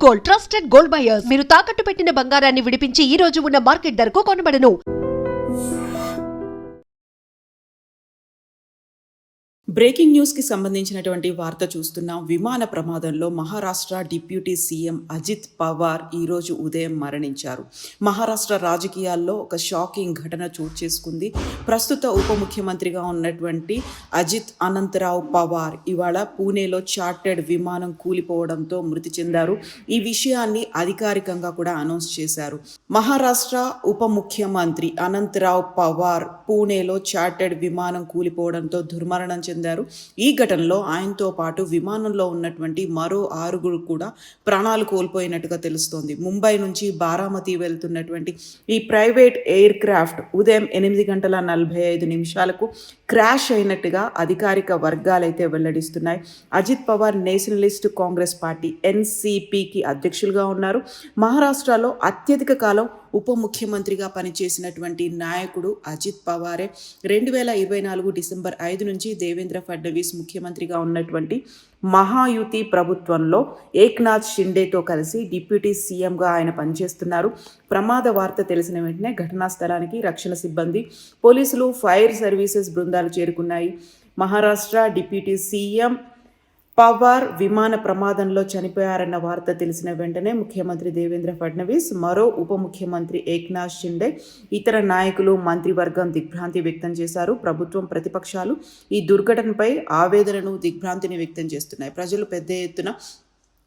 Gold, trusted gold buyers. మీరు తాకట్టు పెట్టిన బంగారాన్ని విడిపించి ఈ రోజు ఉన్న మార్కెట్ ధరకు కొనబడను. బ్రేకింగ్ న్యూస్కి సంబంధించినటువంటి వార్త చూస్తున్నాం. విమాన ప్రమాదంలో మహారాష్ట్ర డిప్యూటీ సీఎం అజిత్ పవార్ ఈరోజు ఉదయం మరణించారు. మహారాష్ట్ర రాజకీయాల్లో ఒక షాకింగ్ ఘటన చోటు చేసుకుంది. ప్రస్తుత ఉప ముఖ్యమంత్రిగా ఉన్నటువంటి అజిత్ అనంతరావు పవార్ ఇవాళ పూణేలో చార్టెడ్ విమానం కూలిపోవడంతో మృతి చెందారు. ఈ విషయాన్ని అధికారికంగా కూడా అనౌన్స్ చేశారు. మహారాష్ట్ర ఉప ముఖ్యమంత్రి అనంతరావు పవార్ పూణేలో చార్టెడ్ విమానం కూలిపోవడంతో దుర్మరణం చెందారు. ఈ ఘటనలో ఆయనతో పాటు విమానంలో ఉన్నటువంటి మరో 6 కూడా ప్రాణాలు కోల్పోయినట్టుగా తెలుస్తోంది. ముంబై నుంచి బారామతి వెళ్తున్నటువంటి ఈ ప్రైవేట్ ఎయిర్ క్రాఫ్ట్ ఉదయం 8:45 క్రాష్ అయినట్టుగా అధికారిక వర్గాలైతే వెల్లడిస్తున్నాయి. అజిత్ పవార్ నేషనలిస్ట్ కాంగ్రెస్ పార్టీ ఎన్సీపీకి అధ్యక్షులుగా ఉన్నారు. మహారాష్ట్రలో అత్యధిక కాలం ఉప ముఖ్యమంత్రిగా పనిచేసినటువంటి నాయకుడు అజిత్ పవారే. 2024 డిసెంబర్ 5 నుంచి దేవేంద్ర ఫడ్నవీస్ ముఖ్యమంత్రిగా ఉన్నటువంటి మహాయుతి ప్రభుత్వంలో ఏక్నాథ్ షిండేతో కలిసి డిప్యూటీ సీఎంగా ఆయన పనిచేస్తున్నారు. ప్రమాద వార్త తెలిసిన వెంటనే ఘటనా స్థలానికి రక్షణ సిబ్బంది, పోలీసులు, ఫైర్ సర్వీసెస్ బృందాలు చేరుకున్నాయి. మహారాష్ట్ర డిప్యూటీ సీఎం పవార్ విమాన ప్రమాదంలో చనిపోయారన్న వార్త తెలిసిన వెంటనే ముఖ్యమంత్రి దేవేంద్ర ఫడ్నవీస్, మరో ఉప ముఖ్యమంత్రి ఏక్నాథ్ షిండే, ఇతర నాయకులు, మంత్రివర్గం దిగ్భ్రాంతి వ్యక్తం చేశారు. ప్రభుత్వం, ప్రతిపక్షాలు ఈ దుర్ఘటనపై ఆవేదనను, దిగ్భ్రాంతిని వ్యక్తం చేస్తున్నాయి. ప్రజలు పెద్ద ఎత్తున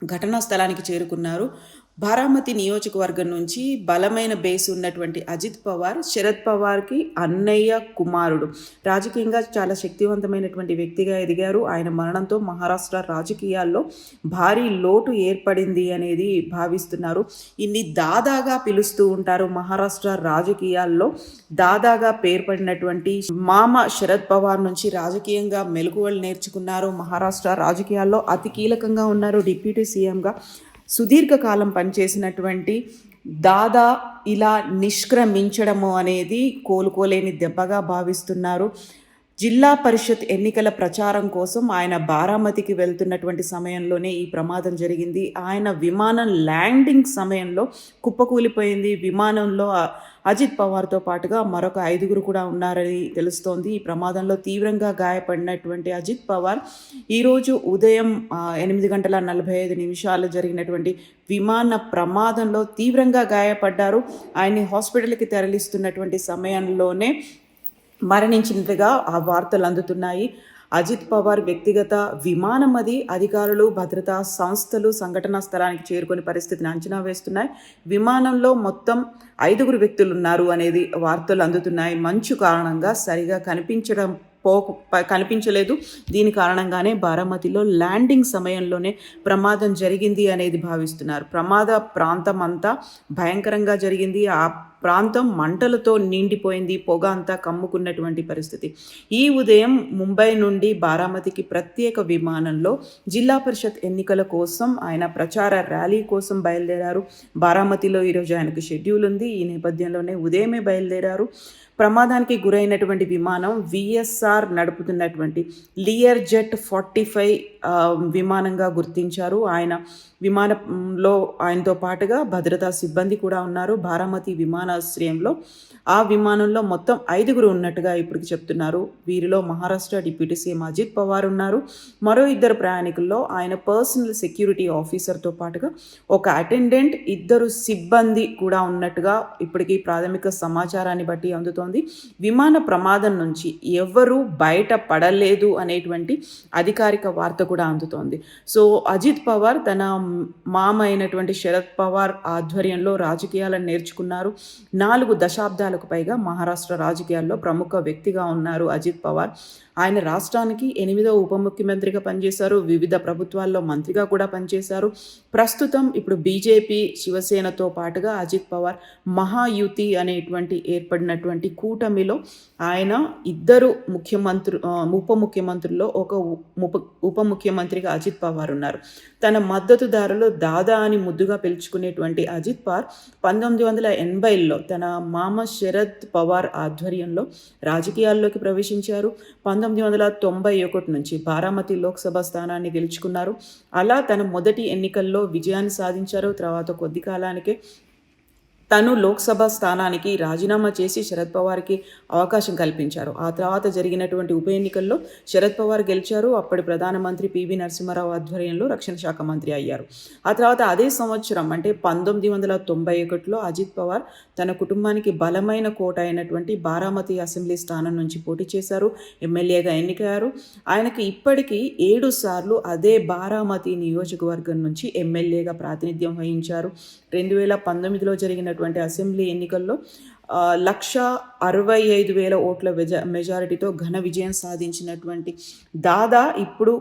ఘటనా స్థలానికి చేరుకున్నారు. బారామతి నియోజకవర్గం నుంచి బలమైన బేస్ ఉన్నటువంటి అజిత్ పవార్ శరద్ పవార్కి అన్నయ్య కుమారుడు. రాజకీయంగా చాలా శక్తివంతమైనటువంటి వ్యక్తిగా ఎదిగారు. ఆయన మరణంతో మహారాష్ట్ర రాజకీయాల్లో భారీ లోటు ఏర్పడింది అనేది భావిస్తున్నారు. ఇన్ని దాదాగా పిలుస్తూ ఉంటారు. మహారాష్ట్ర రాజకీయాల్లో దాదాగా పేర్పడినటువంటి మామ శరద్ పవార్ నుంచి రాజకీయంగా మెలకువలు నేర్చుకున్నారు. మహారాష్ట్ర రాజకీయాల్లో అతి కీలకంగా ఉన్నారు. డిప్యూటీ సీఎంగా సుదీర్ఘకాలం పనిచేసినటువంటి దాదా ఇలా నిష్క్రమించడము అనేది కోలుకోలేని దెబ్బగా భావిస్తున్నారు. జిల్లా పరిషత్ ఎన్నికల ప్రచారం కోసం ఆయన బారామతికి వెళ్తున్నటువంటి సమయంలోనే ఈ ప్రమాదం జరిగింది. ఆయన విమానం ల్యాండింగ్ సమయంలో కుప్పకూలిపోయింది. విమానంలో అజిత్ పవార్తో పాటుగా మరొక 5 కూడా ఉన్నారని తెలుస్తోంది. ఈ ప్రమాదంలో తీవ్రంగా గాయపడినటువంటి అజిత్ పవార్ ఈరోజు ఉదయం 8:45 జరిగినటువంటి విమాన ప్రమాదంలో తీవ్రంగా గాయపడ్డారు. ఆయన్ని హాస్పిటల్కి తరలిస్తున్నటువంటి సమయంలోనే మరణించినట్టుగా ఆ వార్తలు అందుతున్నాయి. అజిత్ పవార్ వ్యక్తిగత విమానం అది. అధికారులు, భద్రతా సంస్థలు సంఘటనా స్థలానికి చేరుకునే పరిస్థితిని అంచనా వేస్తున్నాయి. విమానంలో మొత్తం 5 వ్యక్తులు ఉన్నారు అనేది వార్తలు అందుతున్నాయి. మంచు కారణంగా సరిగా కనిపించలేదు. దీని కారణంగానే బారామతిలో ల్యాండింగ్ సమయంలోనే ప్రమాదం జరిగింది అనేది భావిస్తున్నారు. ప్రమాద ప్రాంతం అంతా భయంకరంగా జరిగింది. ఆ ప్రాంతం మంటలతో నిండిపోయింది. పొగ అంతా కమ్ముకున్నటువంటి పరిస్థితి. ఈ ఉదయం ముంబై నుండి బారామతికి ప్రత్యేక విమానంలో జిల్లా పరిషత్ ఎన్నికల కోసం ఆయన ప్రచార ర్యాలీ కోసం బయలుదేరారు. బారామతిలో ఈరోజు ఆయనకు షెడ్యూల్ ఉంది. ఈ నేపథ్యంలోనే ఉదయమే బయలుదేరారు. ప్రమాదానికి గురైనటువంటి విమానం విఎస్ఆర్ నడుపుతున్నటువంటి లియర్ జెట్ 45 విమానంగా గుర్తించారు. ఆయన విమానంలో ఆయనతో పాటుగా భద్రతా సిబ్బంది కూడా ఉన్నారు. బారామతి విమానాశ్రయంలో ఆ విమానంలో మొత్తం 5 ఉన్నట్టుగా ఇప్పటికి చెప్తున్నారు. వీరిలో మహారాష్ట్ర డిప్యూటీ సీఎం అజిత్ పవార్ ఉన్నారు. మరో 2 ప్రయాణికుల్లో ఆయన పర్సనల్ సెక్యూరిటీ ఆఫీసర్తో పాటుగా ఒక అటెండెంట్, 2 సిబ్బంది కూడా ఉన్నట్టుగా ఇప్పటికీ ప్రాథమిక సమాచారాన్ని బట్టి అందుతోంది. విమాన ప్రమాదం నుంచి ఎవరు బయట పడలేదు అనేటువంటి అధికారిక వార్త కూడా అందుతోంది. సో అజిత్ పవార్ తన మామ అయినటువంటి శరద్ పవార్ ఆధ్వర్యంలో రాజకీయాలను నేర్చుకున్నారు. 4 దశాబ్దాలకు పైగా మహారాష్ట్ర రాజకీయాల్లో ప్రముఖ వ్యక్తిగా ఉన్నారు అజిత్ పవార్. ఆయన రాష్ట్రానికి 8వ ఉప ముఖ్యమంత్రిగా పనిచేశారు. వివిధ ప్రభుత్వాల్లో మంత్రిగా కూడా పనిచేశారు. ప్రస్తుతం ఇప్పుడు బీజేపీ, శివసేనతో పాటుగా అజిత్ పవార్ మహాయుతి అనేటువంటి ఏర్పడినటువంటి కూటమిలో ఆయన 2 ఉప ముఖ్యమంత్రుల్లో ఒక ఉప ముఖ్యమంత్రిగా అజిత్ పవార్ ఉన్నారు. తన మద్దతుదారులు దాదా అని ముద్దుగా పిలుచుకునేటువంటి అజిత్ పవార్ 1980 సమయంలో తన మామ శరద్ పవార్ ఆధ్వర్యంలో రాజకీయాల్లోకి ప్రవేశించారు. 1991 నుంచి బారామతి లోక్సభ స్థానాన్ని గెలుచుకున్నారు. అలా తన మొదటి ఎన్నికల్లో విజయాన్ని సాధించారు. తర్వాత కొద్ది కాలానికే తను లోక్సభ స్థానానికి రాజీనామా చేసి శరద్ పవార్కి అవకాశం కల్పించారు. ఆ తర్వాత జరిగినటువంటి ఉప ఎన్నికల్లో శరద్ పవార్ గెలిచారు. అప్పటి ప్రధానమంత్రి పివి నరసింహారావు ఆధ్వర్యంలో రక్షణ శాఖ మంత్రి అయ్యారు. ఆ తర్వాత అదే సంవత్సరం అంటే 1991లో అజిత్ పవార్ తన కుటుంబానికి బలమైన కోట అయినటువంటి బారామతి అసెంబ్లీ స్థానం నుంచి పోటీ చేశారు. ఎమ్మెల్యేగా ఎన్నికయ్యారు. ఆయనకి ఇప్పటికీ 7 సార్లు అదే బారామతి నియోజకవర్గం నుంచి ఎమ్మెల్యేగా ప్రాతినిధ్యం వహించారు. 2019లో జరిగినటువంటి అసెంబ్లీ ఎన్నికల్లో 1,65,000 ఓట్ల మెజారిటీతో ఘన విజయం సాధించినటువంటి దాదా ఇప్పుడు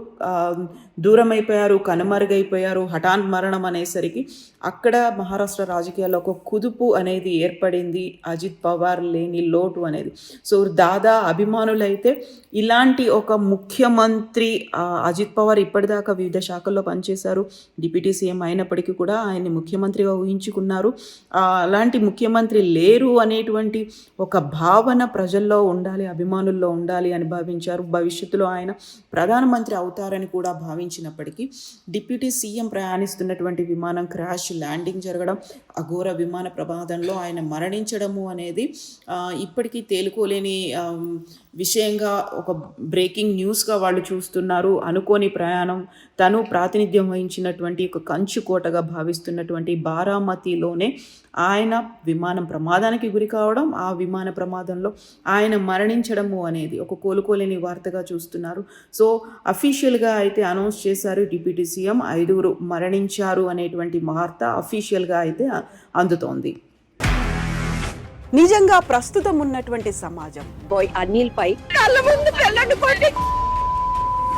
దూరమైపోయారు, కనుమరుగైపోయారు. హఠాన్ మరణం అనేసరికి అక్కడ మహారాష్ట్ర రాజకీయాల్లో ఒక కుదుపు అనేది ఏర్పడింది. అజిత్ పవార్ లేని లోటు అనేది. సో దాదా అభిమానులైతే ఇలాంటి ఒక ముఖ్యమంత్రి అజిత్ పవార్ ఇప్పటిదాకా వివిధ శాఖల్లో పనిచేశారు. డిప్యూటీ సీఎం అయినప్పటికీ కూడా ఆయన్ని ముఖ్యమంత్రిగా ఊహించుకున్నారు. అలాంటి ముఖ్యమంత్రి లేరు అనేటువంటి ఒక భావన ప్రజల్లో ఉండాలి, అభిమానుల్లో ఉండాలి అని భావించారు. భవిష్యత్తులో ఆయన ప్రధానమంత్రి అవుతారని కూడా భావించినప్పటికీ డిప్యూటీ సీఎం ప్రయాణిస్తున్నటువంటి విమానం క్రాష్ ల్యాండింగ్ జరగడం, అఘోర విమాన ప్రమాదంలో ఆయన మరణించడము అనేది ఇప్పటికీ తేలుకోలేని విషయంగా ఒక బ్రేకింగ్ న్యూస్గా వాళ్ళు చూస్తున్నారు. అనుకోని ప్రయాణం, తను ప్రాతినిధ్యం వహించినటువంటి ఒక కంచు కోటగా భావిస్తున్నటువంటి బారామతిలోనే ఆయన విమానం ప్రమాదానికి గురి కావడం, ఆ విమాన ప్రమాదంలో ఆయన మరణించడము అనేది ఒక కోలుకోలేని వార్తగా చూస్తున్నారు. సో అఫీషియల్గా అయితే అనౌన్స్ చేశారు డిప్యూటీ సీఎం 5 మరణించారు అనేటువంటి వార్త అఫీషియల్గా అయితే అందుతోంది. నిజంగా ప్రస్తుతం ఉన్నటువంటి సమాజం బాయ్ అనిల్ పై కళ్ళ ముందు పెళ్ళండుకోండి